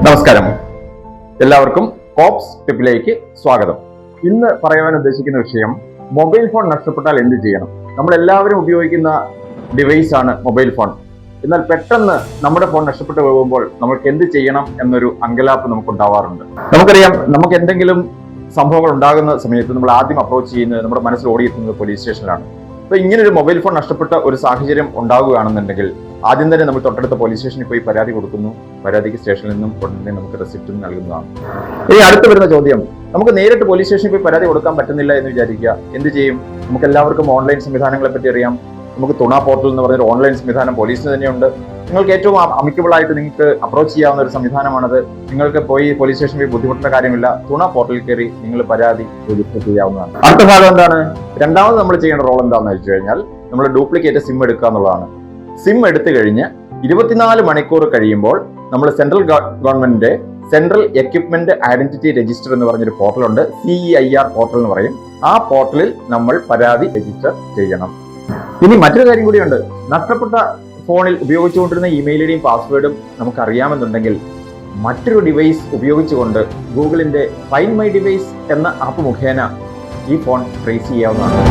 നമസ്കാരം, എല്ലാവർക്കും കോപ്സ് ടിപ്പിലേക്ക് സ്വാഗതം. ഇന്ന് പറയാൻ ഉദ്ദേശിക്കുന്ന വിഷയം മൊബൈൽ ഫോൺ നഷ്ടപ്പെട്ടാൽ എന്ത് ചെയ്യണം. നമ്മൾ എല്ലാവരും ഉപയോഗിക്കുന്ന ഡിവൈസ് ആണ് മൊബൈൽ ഫോൺ. എന്നാൽ പെട്ടെന്ന് നമ്മുടെ ഫോൺ നഷ്ടപ്പെട്ടു പോകുമ്പോൾ നമ്മൾക്ക് എന്ത് ചെയ്യണം എന്നൊരു അങ്കലാപ്പ് നമുക്കുണ്ടാവാറുണ്ട്. നമുക്കറിയാം, നമുക്ക് എന്തെങ്കിലും സംഭവങ്ങൾ ഉണ്ടാകുന്ന സമയത്ത് നമ്മൾ ആദ്യം അപ്രോച്ച് ചെയ്യുന്നത്, നമ്മുടെ മനസ്സിൽ ഓടിയെത്തുന്നത് പോലീസ് സ്റ്റേഷനിലാണ്. അപ്പോൾ ഇങ്ങനൊരു മൊബൈൽ ഫോൺ നഷ്ടപ്പെട്ട ഒരു സാഹചര്യം ഉണ്ടാവുകയാണെന്നുണ്ടെങ്കിൽ ആദ്യം തന്നെ നമ്മൾ തൊട്ടടുത്ത പോലീസ് സ്റ്റേഷനിൽ പോയി പരാതി കൊടുക്കുന്നു. പരാതിക്ക് സ്റ്റേഷനിൽ നിന്നും ഉടനെ നമുക്ക് റെസിപ്റ്റും നൽകുന്നതാണ്. ഇനി അടുത്ത് വരുന്ന ചോദ്യം, നമുക്ക് നേരിട്ട് പോലീസ് സ്റ്റേഷനിൽ പോയി പരാതി കൊടുക്കാൻ പറ്റുന്നില്ല എന്ന് വിചാരിക്കുക, എന്ത് ചെയ്യും? നമുക്ക് എല്ലാവർക്കും ഓൺലൈൻ സംവിധാനങ്ങളെ പറ്റി അറിയാം. നമുക്ക് തുണ പോർട്ടൽ എന്ന് പറഞ്ഞൊരു ഓൺലൈൻ സംവിധാനം പോലീസിന് തന്നെയുണ്ട്. നിങ്ങൾക്ക് ഏറ്റവും അമിക്കബിൾ ആയിട്ട് നിങ്ങൾക്ക് അപ്രോച്ച് ചെയ്യാവുന്ന ഒരു സംവിധാനമാണത്. നിങ്ങൾക്ക് പോയി പോലീസ് സ്റ്റേഷനിൽ പോയി ബുദ്ധിമുട്ടുന്ന കാര്യമില്ല. തുണ പോർട്ടലിൽ കയറി നിങ്ങൾ പരാതി രജിസ്റ്റർ ചെയ്യാവുന്നതാണ്. അടുത്ത ഭാഗം എന്താണ്? രണ്ടാമത് നമ്മൾ ചെയ്യേണ്ട റോൾ എന്താണെന്ന് വെച്ച് കഴിഞ്ഞാൽ, നമ്മൾ ഡ്യൂപ്ലിക്കേറ്റ് സിം എടുക്കുക എന്നുള്ളതാണ്. സിം എടുത്തു കഴിഞ്ഞ് 24 മണിക്കൂർ കഴിയുമ്പോൾ നമ്മൾ സെൻട്രൽ ഗവൺമെന്റിന്റെ സെൻട്രൽ എക്വിപ്മെന്റ് ഐഡന്റിറ്റി രജിസ്റ്റർ എന്ന് പറഞ്ഞൊരു പോർട്ടലുണ്ട്. CEIR പോർട്ടൽ എന്ന് പറയും. ആ പോർട്ടലിൽ നമ്മൾ പരാതി രജിസ്റ്റർ ചെയ്യണം. ഇനി മറ്റൊരു കാര്യം കൂടിയുണ്ട്. നഷ്ടപ്പെട്ട ഫോണിൽ ഉപയോഗിച്ചുകൊണ്ടിരുന്ന ഇമെയിലിന്റെയും പാസ്വേഡും നമുക്ക് അറിയാമെന്നുണ്ടെങ്കിൽ മറ്റൊരു ഡിവൈസ് ഉപയോഗിച്ചുകൊണ്ട് ഗൂഗിളിന്റെ ഫൈൻഡ് മൈ ഡിവൈസ് എന്ന ആപ്പ് മുഖേന ഈ ഫോൺ ട്രേസ് ചെയ്യാവുന്നതാണ്.